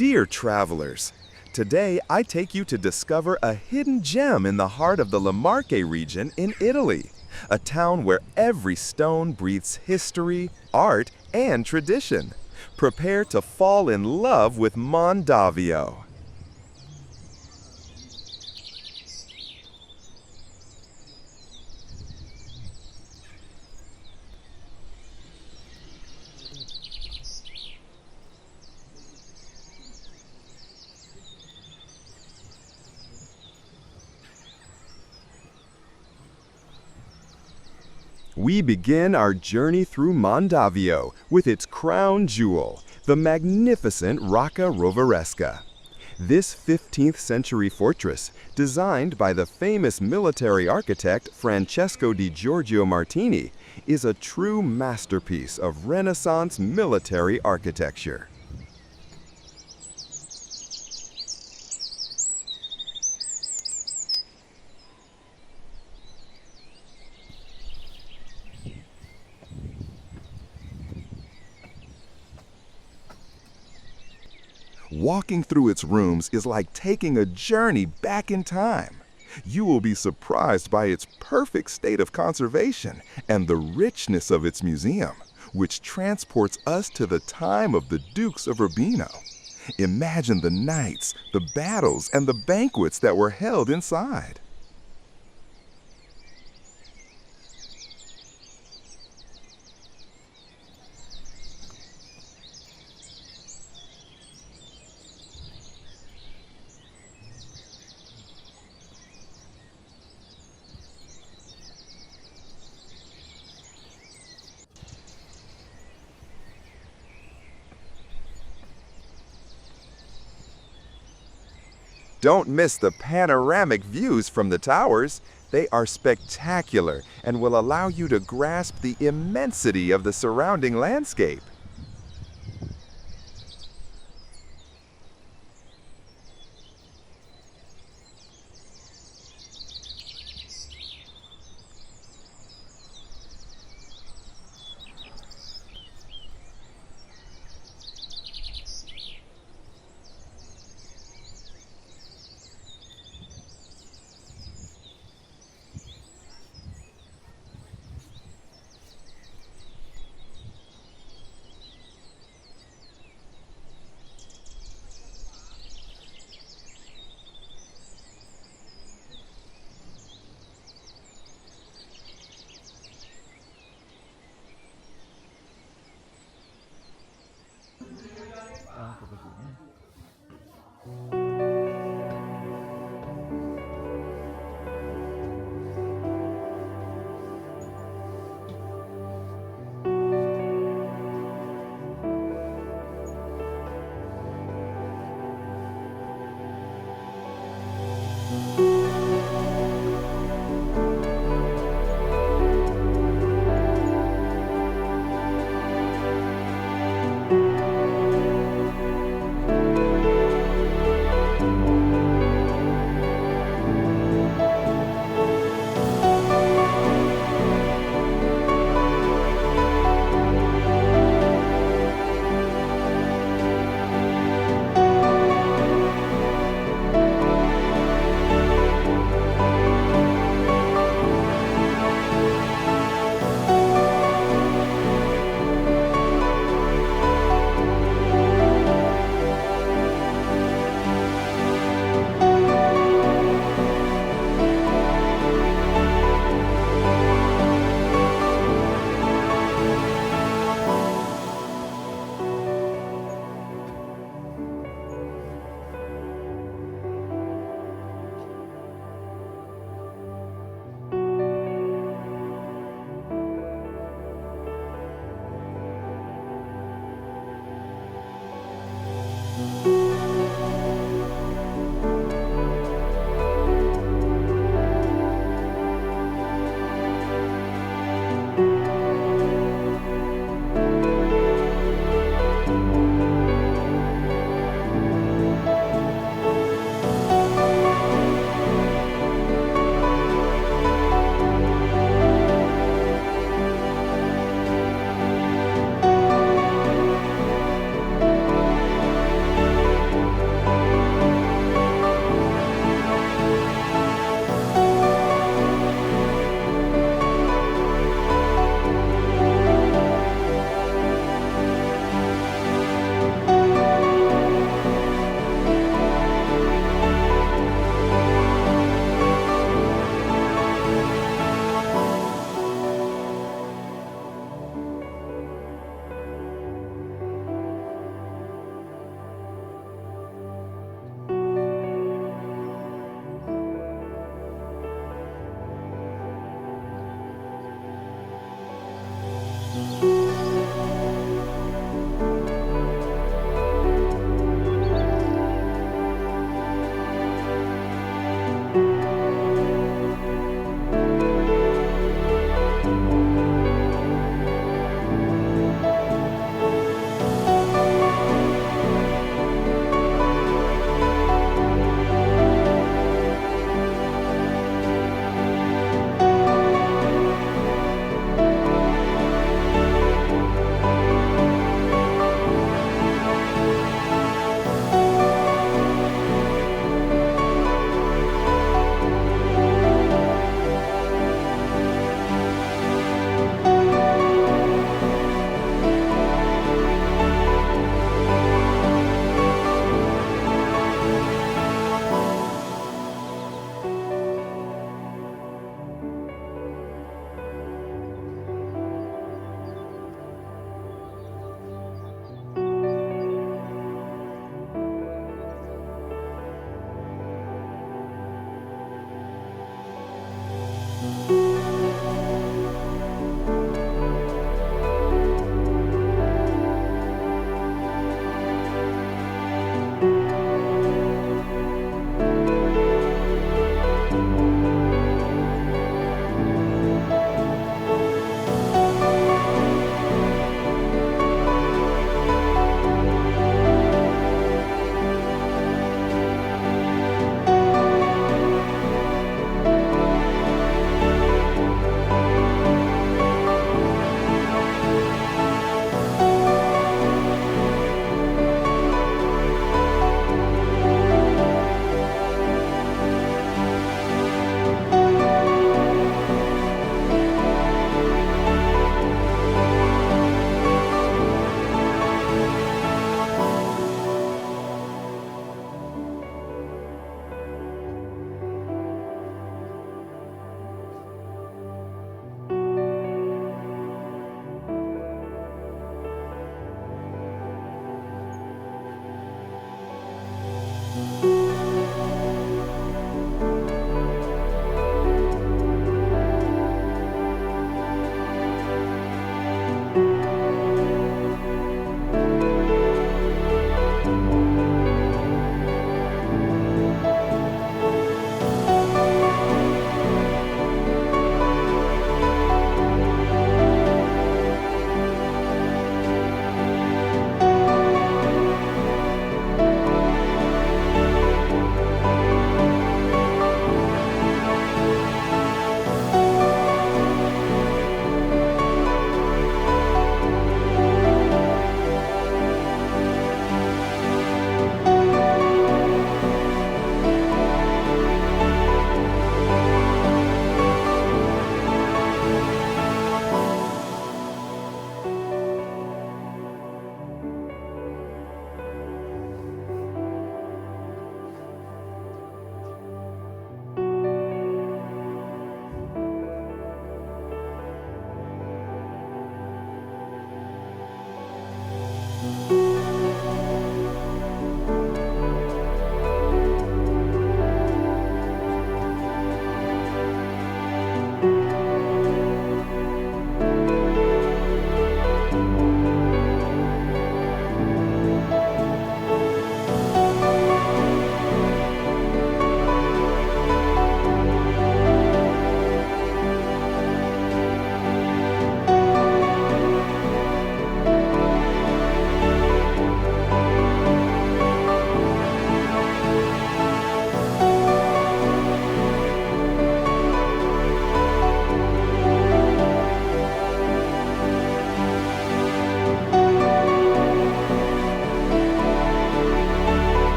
Dear travelers, today I take you to discover a hidden gem in the heart of the Marche region in Italy, a town where every stone breathes history, art, and tradition. Prepare to fall in love with Mondavio. We begin our journey through Mondavio with its crown jewel, the magnificent Rocca Roveresca. This 15th century fortress, designed by the famous military architect Francesco di Giorgio Martini, is a true masterpiece of Renaissance military architecture. Walking through its rooms is like taking a journey back in time. You will be surprised by its perfect state of conservation and the richness of its museum, which transports us to the time of the Dukes of Urbino. Imagine the nights, the battles, and the banquets that were held inside. Don't miss the panoramic views from the towers. They are spectacular and will allow you to grasp the immensity of the surrounding landscape.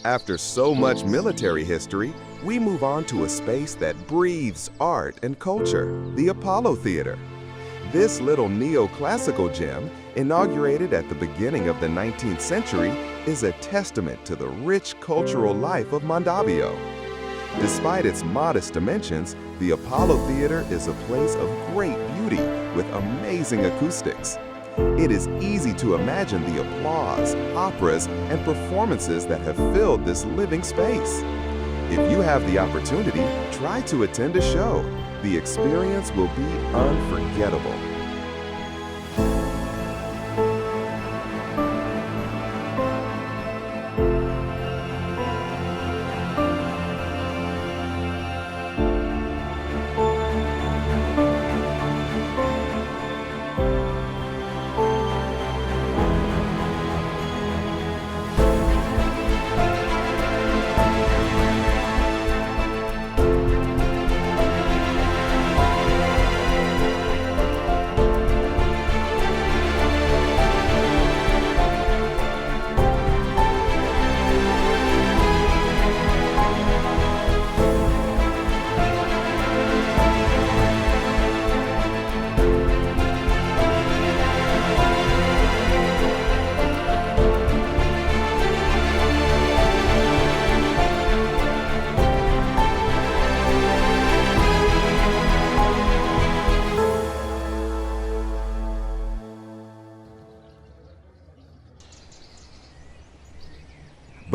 After so much military history, we move on to a space that breathes art and culture, the Apollo Theater. This little neoclassical gem, inaugurated at the beginning of the 19th century, is a testament to the rich cultural life of Mondavio. Despite its modest dimensions, the Apollo Theater is a place of great beauty with amazing acoustics. It is easy to imagine the applause, operas, and performances that have filled this living space. If you have the opportunity, try to attend a show. The experience will be unforgettable.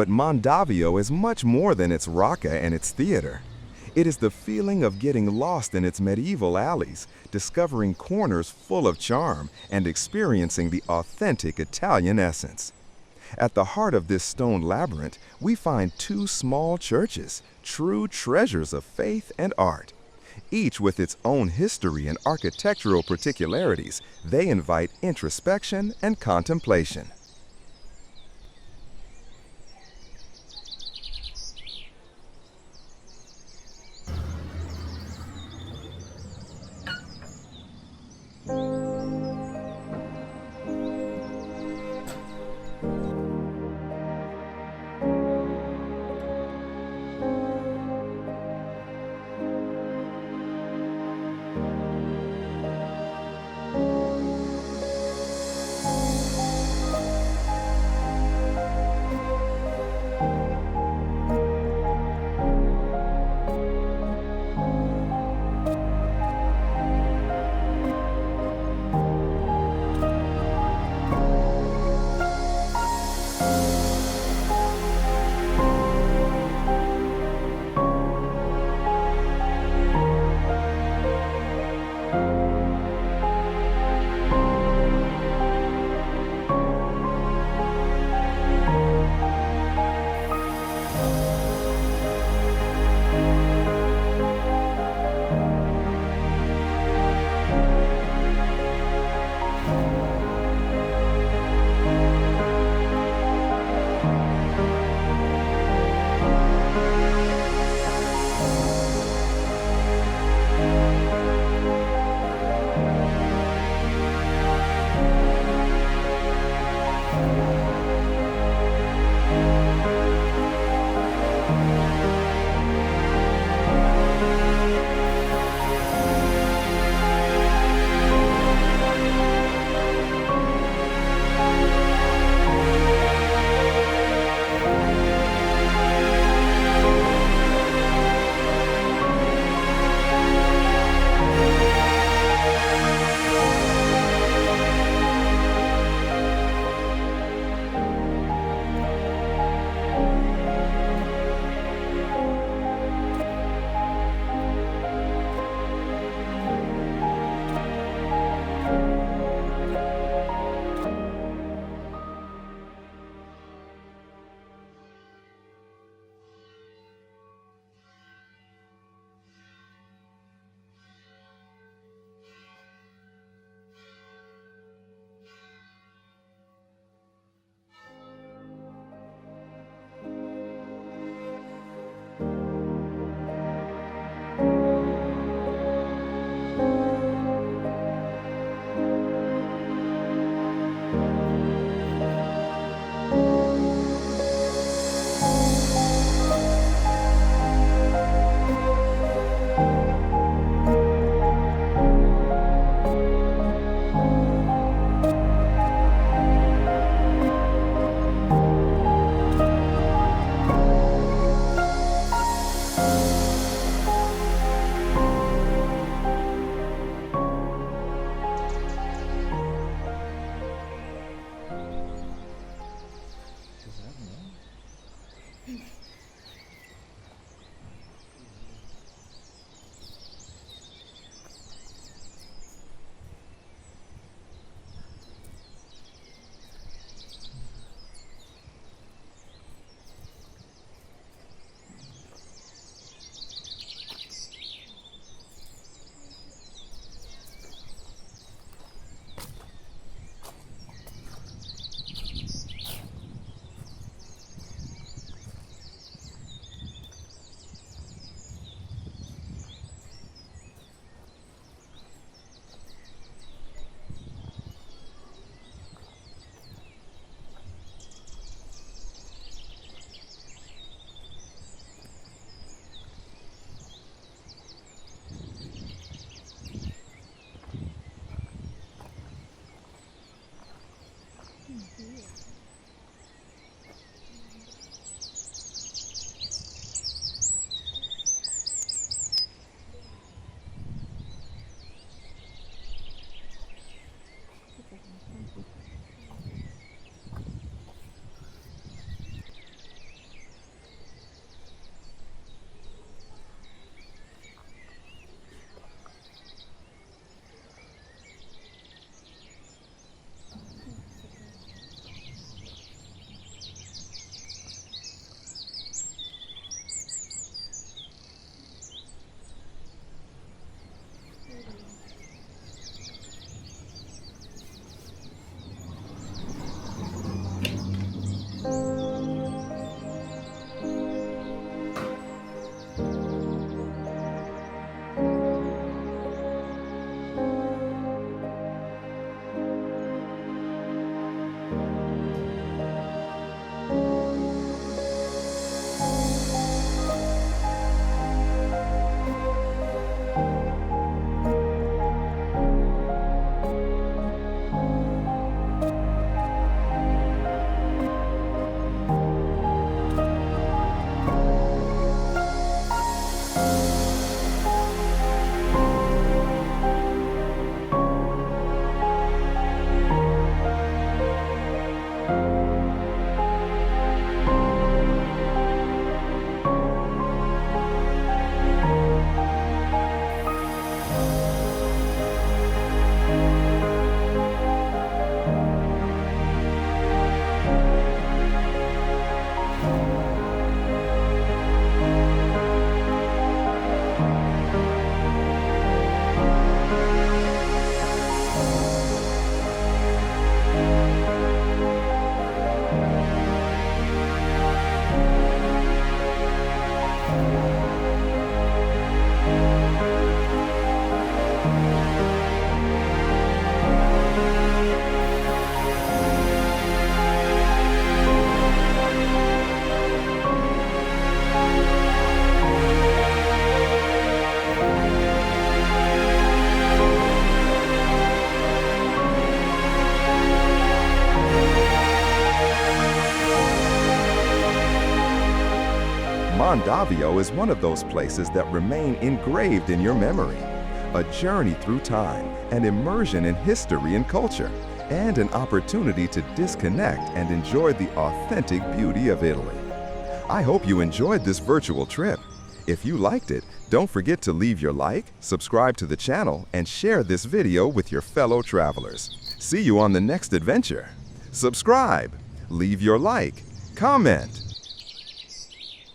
But Mondavio is much more than its Rocca and its theater. It is the feeling of getting lost in its medieval alleys, discovering corners full of charm, and experiencing the authentic Italian essence. At the heart of this stone labyrinth, we find two small churches, true treasures of faith and art. Each with its own history and architectural particularities, they invite introspection and contemplation. Mondavio is one of those places that remain engraved in your memory. A journey through time, an immersion in history and culture, and an opportunity to disconnect and enjoy the authentic beauty of Italy. I hope you enjoyed this virtual trip. If you liked it, don't forget to leave your like, subscribe to the channel, and share this video with your fellow travelers. See you on the next adventure. Subscribe, leave your like, comment,